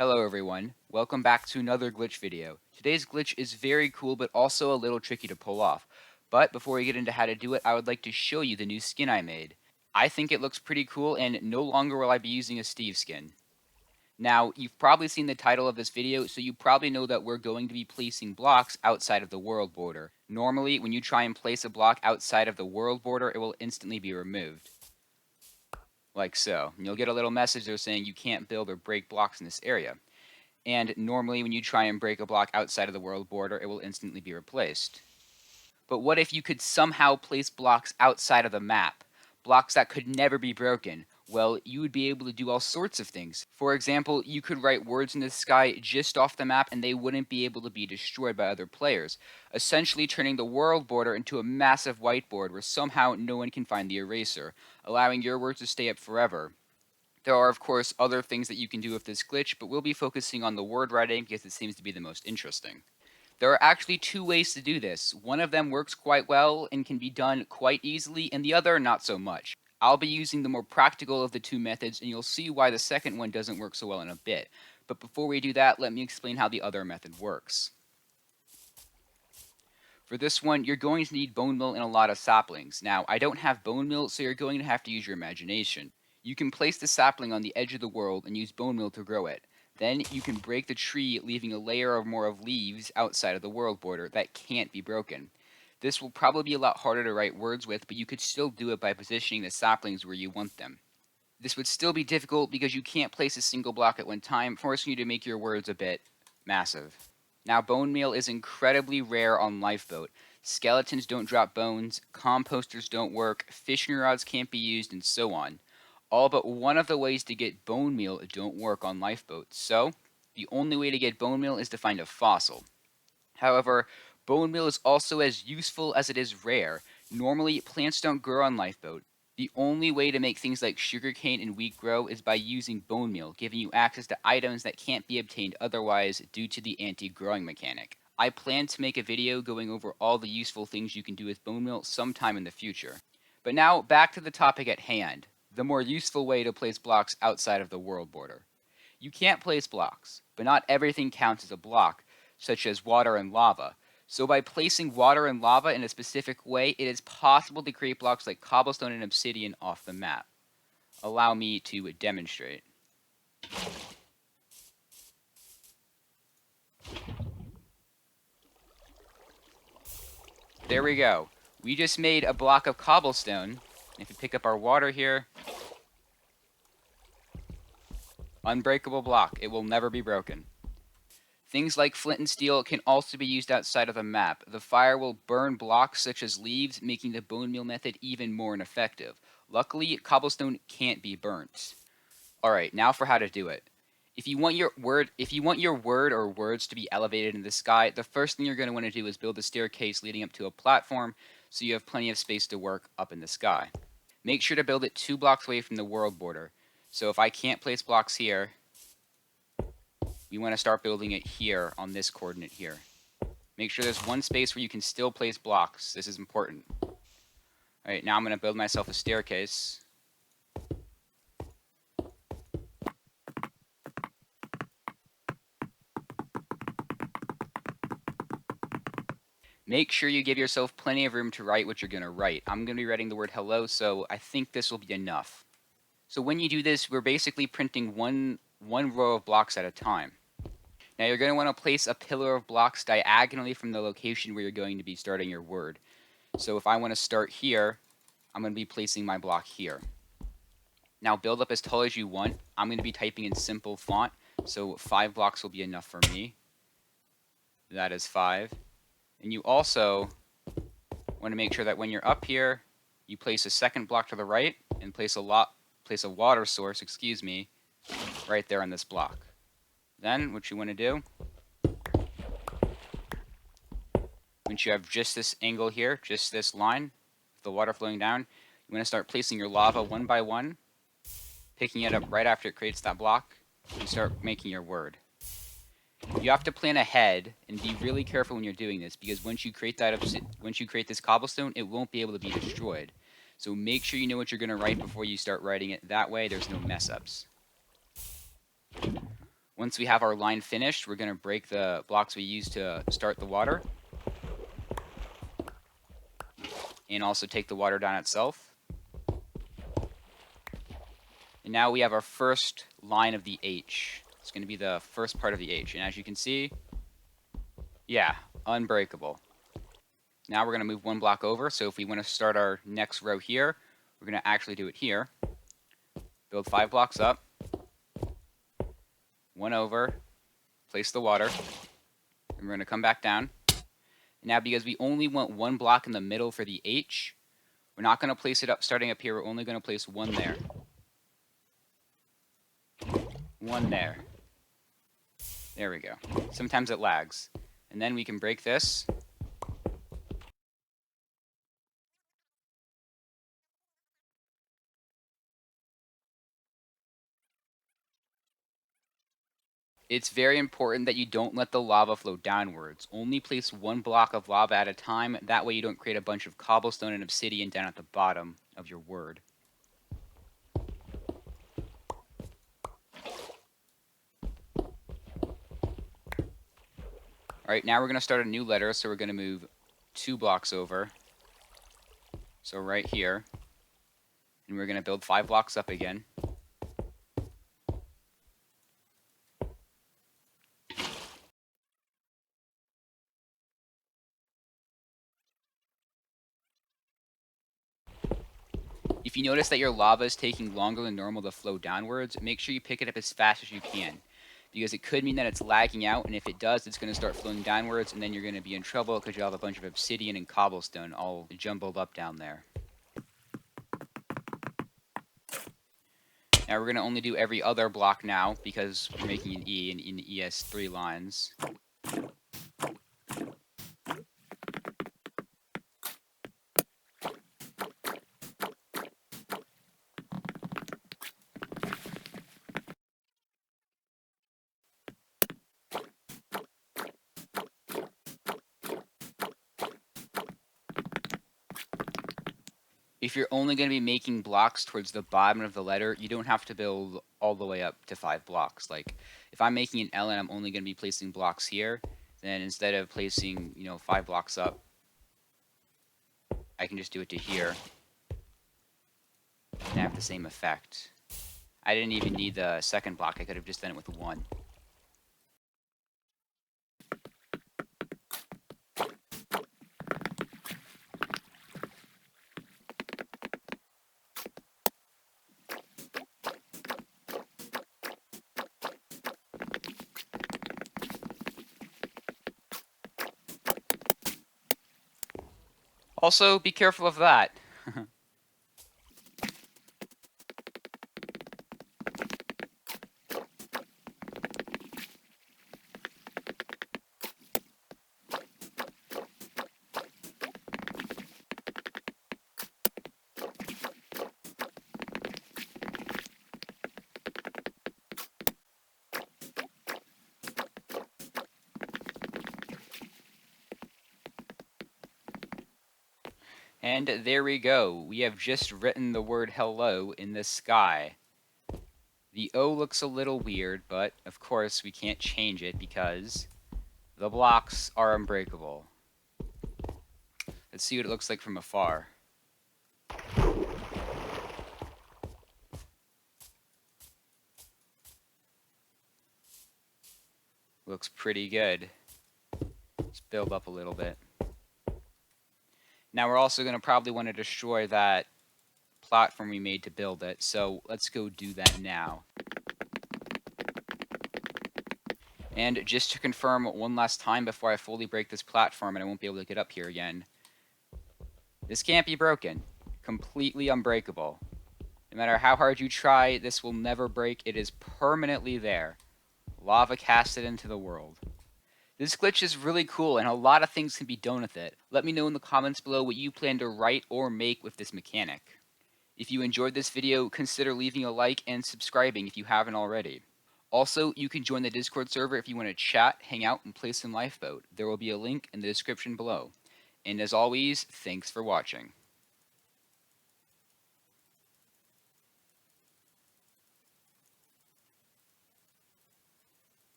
Hello everyone, welcome back to another glitch video. Today's glitch is very cool but also a little tricky to pull off. But before we get into how to do it, I would like to show you the new skin I made. I think it looks pretty cool and no longer will I be using a Steve skin. Now, you've probably seen the title of this video, so you probably know that we're going to be placing blocks outside of the world border. Normally, when you try and place a block outside of the world border, it will instantly be removed. Like so. And you'll get a little message there saying you can't build or break blocks in this area. And normally when you try and break a block outside of the world border, it will instantly be replaced. But what if you could somehow place blocks outside of the map? Blocks that could never be broken? Well, you would be able to do all sorts of things. For example, you could write words in the sky just off the map and they wouldn't be able to be destroyed by other players, essentially turning the world border into a massive whiteboard where somehow no one can find the eraser, allowing your words to stay up forever. There are, of course, other things that you can do with this glitch, but we'll be focusing on the word writing because it seems to be the most interesting. There are actually two ways to do this. One of them works quite well and can be done quite easily, and the other not so much. I'll be using the more practical of the two methods, and you'll see why the second one doesn't work so well in a bit. But before we do that, let me explain how the other method works. For this one, you're going to need bone meal and a lot of saplings. Now, I don't have bone meal, so you're going to have to use your imagination. You can place the sapling on the edge of the world and use bone meal to grow it. Then you can break the tree, leaving a layer or more of leaves outside of the world border that can't be broken. This will probably be a lot harder to write words with, but you could still do it by positioning the saplings where you want them. This would still be difficult because you can't place a single block at one time, forcing you to make your words a bit massive. Now, bone meal is incredibly rare on Lifeboat. Skeletons don't drop bones, composters don't work, fishing rods can't be used, and so on. All but one of the ways to get bone meal don't work on Lifeboats, so the only way to get bone meal is to find a fossil. However, bone meal is also as useful as it is rare. Normally, plants don't grow on Lifeboat. The only way to make things like sugarcane and wheat grow is by using bone meal, giving you access to items that can't be obtained otherwise due to the anti-growing mechanic. I plan to make a video going over all the useful things you can do with bone meal sometime in the future. But now, back to the topic at hand, the more useful way to place blocks outside of the world border. You can't place blocks, but not everything counts as a block, such as water and lava. So by placing water and lava in a specific way, it is possible to create blocks like cobblestone and obsidian off the map. Allow me to demonstrate. There we go. We just made a block of cobblestone. If we pick up our water here, unbreakable block. It will never be broken. Things like flint and steel can also be used outside of the map. The fire will burn blocks such as leaves, making the bone meal method even more ineffective. Luckily, cobblestone can't be burnt. Alright, now for how to do it. If you want your word or words to be elevated in the sky, the first thing you're going to want to do is build a staircase leading up to a platform so you have plenty of space to work up in the sky. Make sure to build it 2 blocks away from the world border. So if I can't place blocks here, we want to start building it here on this coordinate here. Make sure there's one space where you can still place blocks. This is important. Alright, now I'm going to build myself a staircase. Make sure you give yourself plenty of room to write what you're going to write. I'm going to be writing the word hello, so I think this will be enough. So when you do this, we're basically printing one row of blocks at a time. Now you're going to want to place a pillar of blocks diagonally from the location where you're going to be starting your word. So if I want to start here, I'm going to be placing my block here. Now build up as tall as you want. I'm going to be typing in simple font, so 5 blocks will be enough for me. That is 5. And you also want to make sure that when you're up here, you place a second block to the right and place a water source, right there on this block. Then what you want to do, once you have just this angle here, just this line, the water flowing down, you want to start placing your lava one by one, picking it up right after it creates that block, and start making your word. You have to plan ahead and be really careful when you're doing this, because once you create this cobblestone, it won't be able to be destroyed. So make sure you know what you're going to write before you start writing it. That way, there's no mess ups. Once we have our line finished, we're going to break the blocks we used to start the water. And also take the water down itself. And now we have our first line of the H. It's going to be the first part of the H. And as you can see, yeah, unbreakable. Now we're going to move one block over. So if we want to start our next row here, we're going to actually do it here. Build 5 blocks up. One over. Place the water. And we're going to come back down. Now, because we only want one block in the middle for the H, we're not going to place it up starting up here. We're only going to place one there. One there. There we go. Sometimes it lags. And then we can break this. It's very important that you don't let the lava flow downwards. Only place one block of lava at a time. That way you don't create a bunch of cobblestone and obsidian down at the bottom of your word. Alright, now we're going to start a new letter, so we're going to move 2 blocks over. So right here. And we're going to build 5 blocks up again. If you notice that your lava is taking longer than normal to flow downwards, make sure you pick it up as fast as you can. Because it could mean that it's lagging out, and if it does, it's going to start flowing downwards, and then you're going to be in trouble because you'll have a bunch of obsidian and cobblestone all jumbled up down there. Now we're going to only do every other block now, because we're making an E, and an E has 3 lines. If you're only going to be making blocks towards the bottom of the letter, you don't have to build all the way up to 5 blocks. Like, if I'm making an L and I'm only going to be placing blocks here, then instead of placing, 5 blocks up, I can just do it to here and have the same effect. I didn't even need the second block. I could have just done it with 1. Also, be careful of that. And there we go. We have just written the word hello in the sky. The O looks a little weird, but of course we can't change it because the blocks are unbreakable. Let's see what it looks like from afar. Looks pretty good. Let's build up a little bit. Now we're also going to probably want to destroy that platform we made to build it, so let's go do that now. And just to confirm one last time before I fully break this platform and I won't be able to get up here again, this can't be broken. Completely unbreakable. No matter how hard you try, this will never break. It is permanently there. Lava casted into the world. This glitch is really cool, and a lot of things can be done with it. Let me know in the comments below what you plan to write or make with this mechanic. If you enjoyed this video, consider leaving a like and subscribing if you haven't already. Also, you can join the Discord server if you want to chat, hang out, and play some Lifeboat. There will be a link in the description below. And as always, thanks for watching.